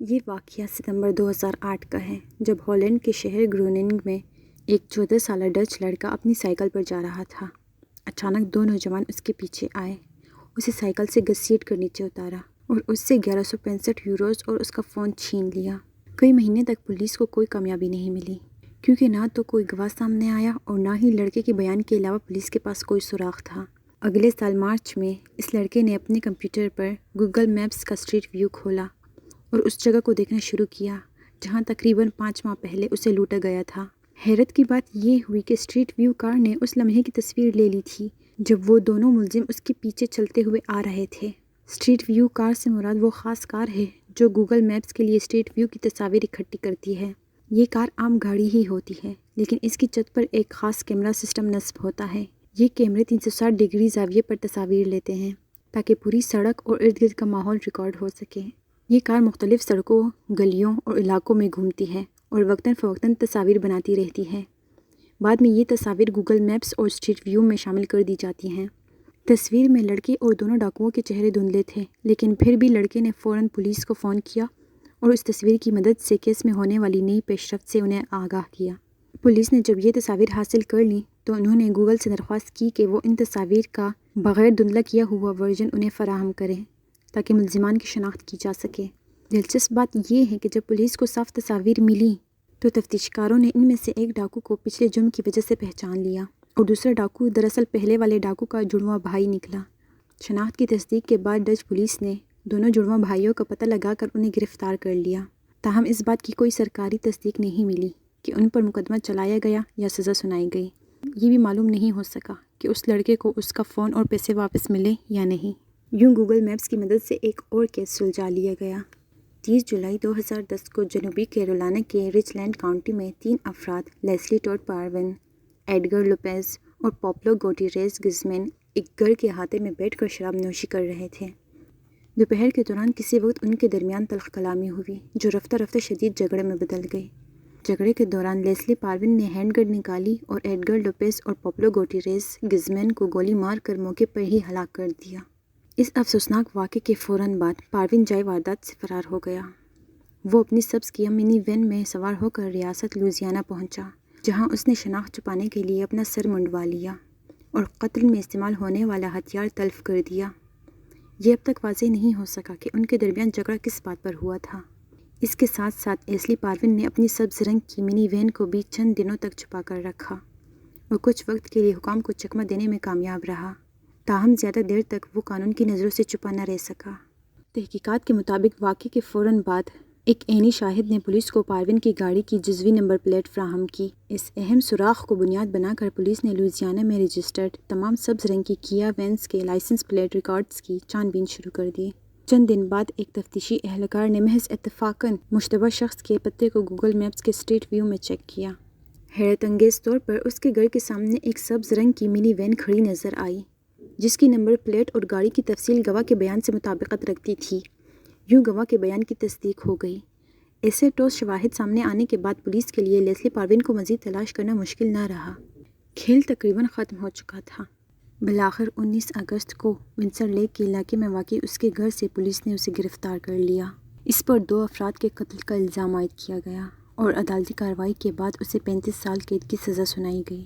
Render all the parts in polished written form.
یہ واقعہ ستمبر 2008 کا ہے جب ہالینڈ کے شہر گروننگ میں ایک 14 سالہ ڈچ لڑکا اپنی سائیکل پر جا رہا تھا۔ اچانک دو نوجوان اس کے پیچھے آئے، اسے سائیکل سے گھسیٹ کر نیچے اتارا اور اس سے 1165 یوروز اور اس کا فون چھین لیا۔ کئی مہینے تک پولیس کو کوئی کامیابی نہیں ملی کیونکہ نہ تو کوئی گواہ سامنے آیا اور نہ ہی لڑکے کے بیان کے علاوہ پولیس کے پاس کوئی سراغ تھا۔ اگلے سال مارچ میں اس لڑکے نے اپنے کمپیوٹر پر گوگل میپس کا اسٹریٹ ویو کھولا اور اس جگہ کو دیکھنا شروع کیا جہاں تقریباً 5 ماہ پہلے اسے لوٹا گیا تھا۔ حیرت کی بات یہ ہوئی کہ اسٹریٹ ویو کار نے اس لمحے کی تصویر لے لی تھی جب وہ دونوں ملزم اس کے پیچھے چلتے ہوئے آ رہے تھے۔ اسٹریٹ ویو کار سے مراد وہ خاص کار ہے جو گوگل میپس کے لیے اسٹریٹ ویو کی تصاویر اکٹھی کرتی ہے۔ یہ کار عام گاڑی ہی ہوتی ہے لیکن اس کی چھت پر ایک خاص کیمرہ سسٹم نصب ہوتا ہے۔ یہ کیمرے 360 ڈگری زاویے پر تصاویر لیتے ہیں تاکہ پوری سڑک اور ارد گرد کا ماحول ریکارڈ ہو سکے۔ یہ کار مختلف سڑکوں، گلیوں اور علاقوں میں گھومتی ہے اور وقتاً فوقتاً تصاویر بناتی رہتی ہے۔ بعد میں یہ تصاویر گوگل میپس اور اسٹریٹ ویو میں شامل کر دی جاتی ہیں۔ تصویر میں لڑکے اور دونوں ڈاکوؤں کے چہرے دھندلے تھے لیکن پھر بھی لڑکے نے فوراً پولیس کو فون کیا اور اس تصویر کی مدد سے کیس میں ہونے والی نئی پیش رفت سے انہیں آگاہ کیا۔ پولیس نے جب یہ تصاویر حاصل کر لیں تو انہوں نے گوگل سے درخواست کی کہ وہ ان تصاویر کا بغیر دھندلا کیا ہوا ورژن انہیں فراہم کریں تاکہ ملزمان کی شناخت کی جا سکے۔ دلچسپ بات یہ ہے کہ جب پولیس کو صاف تصاویر ملیں تو تفتیش کاروں نے ان میں سے ایک ڈاکو کو پچھلے جرم کی وجہ سے پہچان لیا اور دوسرا ڈاکو دراصل پہلے والے ڈاکو کا جڑواں بھائی نکلا۔ شناخت کی تصدیق کے بعد ڈچ پولیس نے دونوں جڑواں بھائیوں کا پتہ لگا کر انہیں گرفتار کر لیا، تاہم اس بات کی کوئی سرکاری تصدیق نہیں ملی کہ ان پر مقدمہ چلایا گیا یا سزا سنائی گئی۔ یہ بھی معلوم نہیں ہو سکا کہ اس لڑکے کو اس کا فون اور پیسے واپس ملے یا نہیں۔ یوں گوگل میپس کی مدد سے ایک اور کیس سلجھا لیا گیا۔ 30 جولائی 2010 کو جنوبی کیرولینا کے رچ لینڈ کاؤنٹی میں 3 افراد لیسلی ٹوڈ پاروین، ایڈگر لوپیز اور پابلو گوٹیریز گزمین ایک گھر کے احاطے میں بیٹھ کر شراب نوشی کر رہے تھے۔ دوپہر کے دوران کسی وقت ان کے درمیان تلخ کلامی ہوئی جو رفتہ رفتہ شدید جھگڑے میں بدل گئی۔ جھگڑے کے دوران لیسلی پاروین نے ہینڈ گن نکالی اور ایڈگر لوپیز اور پابلو گوٹیریز گزمین کو گولی مار کر موقع پر ہی ہلاک کر دیا۔ اس افسوسناک واقعے کے فوراً بعد پاروین جائے واردات سے فرار ہو گیا۔ وہ اپنی سبز کیا منی وین میں سوار ہو کر ریاست لوئزیانا پہنچا جہاں اس نے شناخت چھپانے کے لیے اپنا سر منڈوا لیا اور قتل میں استعمال ہونے والا ہتھیار تلف کر دیا۔ یہ اب تک واضح نہیں ہو سکا کہ ان کے درمیان جھگڑا کس بات پر ہوا تھا۔ اس کے ساتھ ساتھ لیسلی پاروین نے اپنی سبز رنگ کی منی وین کو بھی چند دنوں تک چھپا کر رکھا اور کچھ وقت کے لیے حکام کو چکمہ دینے میں کامیاب رہا، تاہم زیادہ دیر تک وہ قانون کی نظروں سے چھپا نہ رہ سکا۔ تحقیقات کے مطابق واقعے کے فوراً بعد ایک عینی شاہد نے پولیس کو پاروین کی گاڑی کی جزوی نمبر پلیٹ فراہم کی۔ اس اہم سراغ کو بنیاد بنا کر پولیس نے لوئزیانا میں رجسٹرڈ تمام سبز رنگ کی کیا وینز کے لائسنس پلیٹ ریکارڈز کی چھان بین شروع کر دی۔ چند دن بعد ایک تفتیشی اہلکار نے محض اتفاقاً مشتبہ شخص کے پتے کو گوگل میپس کے اسٹریٹ ویو میں چیک کیا۔ حیرت انگیز طور پر اس کے گھر کے سامنے ایک سبز رنگ کی منی وین کھڑی نظر آئی جس کی نمبر پلیٹ اور گاڑی کی تفصیل گواہ کے بیان سے مطابقت رکھتی تھی۔ یوں گواہ کے بیان کی تصدیق ہو گئی۔ ایسے ٹھوس شواہد سامنے آنے کے بعد پولیس کے لیے لیسلی پاروین کو مزید تلاش کرنا مشکل نہ رہا۔ کھیل تقریباً ختم ہو چکا تھا۔ بالآخر 19 اگست کو ونسر لیک کے علاقے میں واقع اس کے گھر سے پولیس نے اسے گرفتار کر لیا۔ اس پر 2 افراد کے قتل کا الزام عائد کیا گیا اور عدالتی کارروائی کے بعد اسے 35 سال قید کی سزا سنائی گئی۔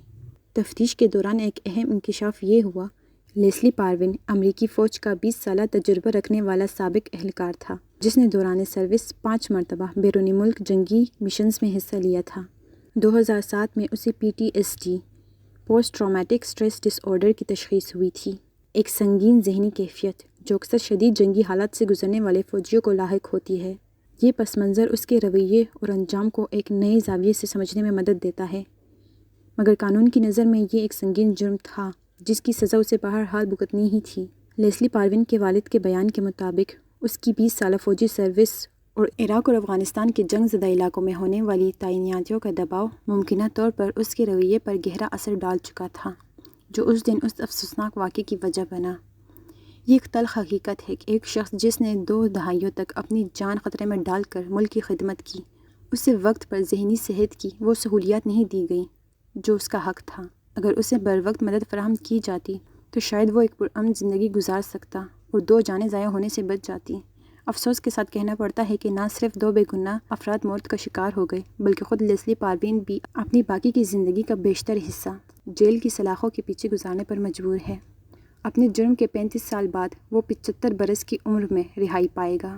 تفتیش کے دوران ایک اہم انکشاف یہ ہوا لیسلی پاروین امریکی فوج کا 20 سالہ تجربہ رکھنے والا سابق اہلکار تھا جس نے دوران سروس 5 مرتبہ بیرونی ملک جنگی مشنز میں حصہ لیا تھا۔ 2007 میں اسے PTSD post traumatic stress dis order کی تشخیص ہوئی تھی، ایک سنگین ذہنی کیفیت جو اکثر شدید جنگی حالات سے گزرنے والے فوجیوں کو لاحق ہوتی ہے۔ یہ پس منظر اس کے رویے اور انجام کو ایک نئے زاویے سے سمجھنے میں مدد دیتا ہے، مگر قانون کی نظر میں یہ ایک سنگین جرم تھا جس کی سزا اسے بہرحال بھگتنی ہی تھی۔ لیسلی پاروین کے والد کے بیان کے مطابق اس کی 20 سالہ فوجی سروس اور عراق اور افغانستان کے جنگ زدہ علاقوں میں ہونے والی تعیناتیوں کا دباؤ ممکنہ طور پر اس کے رویے پر گہرا اثر ڈال چکا تھا جو اس دن اس افسوسناک واقعے کی وجہ بنا۔ یہ ایک تلخ حقیقت ہے کہ ایک شخص جس نے 2 دہائیوں تک اپنی جان خطرے میں ڈال کر ملک کی خدمت کی، اسے وقت پر ذہنی صحت کی وہ سہولیات نہیں دی گئیں جو اس کا حق تھا۔ اگر اسے بروقت مدد فراہم کی جاتی تو شاید وہ ایک پرامن زندگی گزار سکتا اور 2 جانیں ضائع ہونے سے بچ جاتی۔ افسوس کے ساتھ کہنا پڑتا ہے کہ نہ صرف 2 بے گناہ افراد موت کا شکار ہو گئے بلکہ خود لیسلی پاروین بھی اپنی باقی کی زندگی کا بیشتر حصہ جیل کی سلاخوں کے پیچھے گزارنے پر مجبور ہے۔ اپنے جرم کے 35 سال بعد وہ 75 برس کی عمر میں رہائی پائے گا،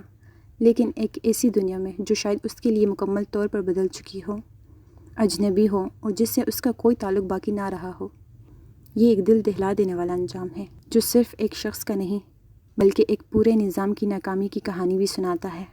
لیکن ایک ایسی دنیا میں جو شاید اس کے لیے مکمل طور پر بدل چکی ہو، اجنبی ہو اور جس سے اس کا کوئی تعلق باقی نہ رہا ہو۔ یہ ایک دل دہلا دینے والا انجام ہے جو صرف ایک شخص کا نہیں بلکہ ایک پورے نظام کی ناکامی کی کہانی بھی سناتا ہے۔